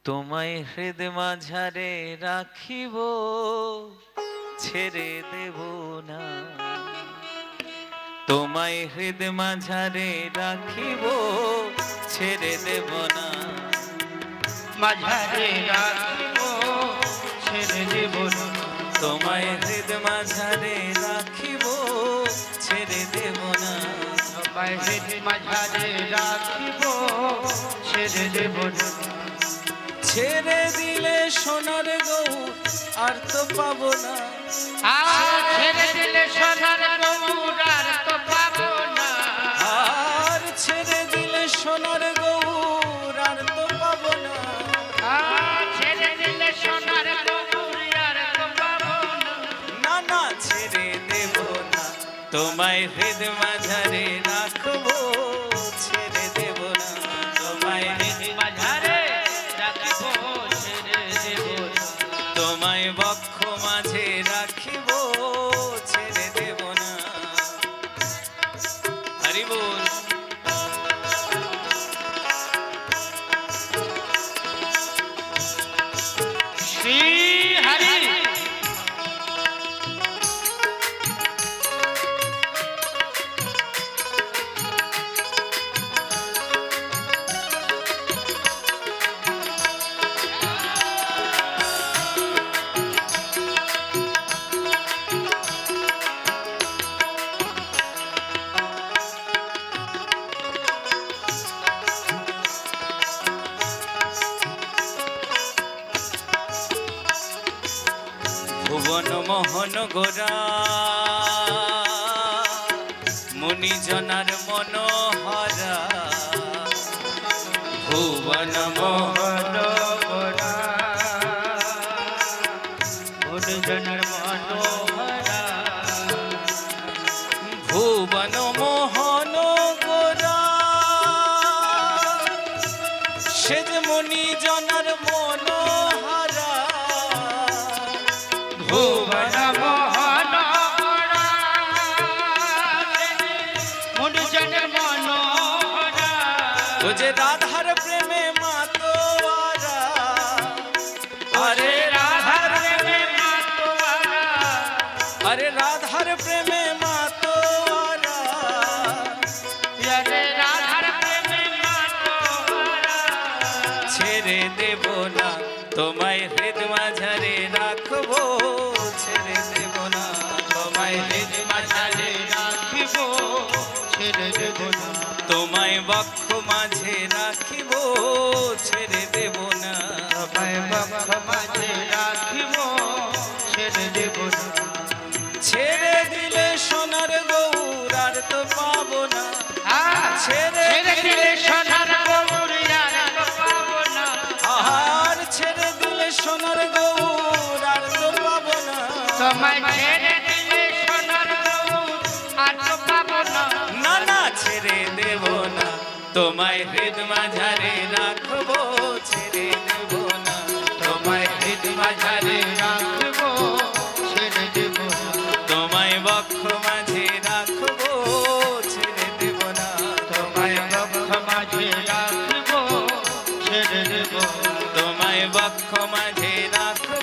তোমায় হৃদ মাঝারে রাখিব, ছেড়ে দেব না। তোমায় হৃদ মাঝারে রাখিব, ছেড়ে দেব না। মাঝারে রাখিব, ছেড়ে দেব না। তোমায় হৃদ মাঝারে রাখিব, ছেড়ে দেব না। তোমায় হৃদ মাঝারে রাখিব, ছেড়ে দেব না। ছেড়ে দিলে সোনার গৌর আর তো পাবো না। ছেড়ে দিলে সোনার গৌর আর তো পাবো না। আর ছেড়ে দিলে সোনার গৌর আর তো পাবো না। ছেড়ে দিলে সোনার গৌর আর তো পাবো না। না না ছেড়ে দেব না, তোমায় হৃদ মাঝারে রাখবো, ছেড়ে দেব না। তোমায় হৃদ মাঝারে রাখিব, ছেড়ে দেব না। তোমায় বক্ষ মাঝে রাখিব, ছেড়ে দেব না। হরি বল। শ্রী হরি। ভুবন মোহন গোরা মুনিজনার মনোহরা। ভুবন মোহন গোরা মুনিজনার মনোহরা। ভুবন মোহন গোরা, সে যে মুনিজনার মনোহরা। ভুবন মোহন গোরা মুনিজনার মনোহরা। ও যে রাধার প্রেমে মাতোয়ারা। আরে রাধার প্রেমে মাতোয়ারা। আরে রাধার প্রেমে মাতোয়ারা। আরে রাধার প্রেমে মাতোয়ারা। ছেড়ে দেব না, তোমায় হৃদ মাঝারে রাখবো, ছেড়ে দেব না। তোমায় হৃদ মাঝারে রাখিব, ছেড়ে দেব না। তোমায় বক্ষ মাঝে রাখিব, ছেড়ে দেব না। তোমায় বক্ষ মাঝে রাখিব, ছেড়ে দেব না। ছেড়ে দিলে সোনার গৌর আর তো পাবো না। ছেড়ে দিলে সোনার গৌর আর তো পাবো না। আর ছেড়ে দিলে সোনার গৌর আর তো পাবো না। তোমায় ছেড়ে দিলে সোনার গৌর আর তো পাবো না। না না ছেড়ে দেব না, তোমায় হৃদ মাঝারে রাখবো, ছেড়ে দেব না। তোমায় হৃদ মাঝারে রাখিব, ছেড়ে দেব না। তোমায় বক্ষ মাঝে রাখবো, ছেড়ে দেব না। তোমায় বক্ষ মাঝে রাখিব, ছেড়ে দেব না। তোমায় বক্ষ মাঝে রাখবো,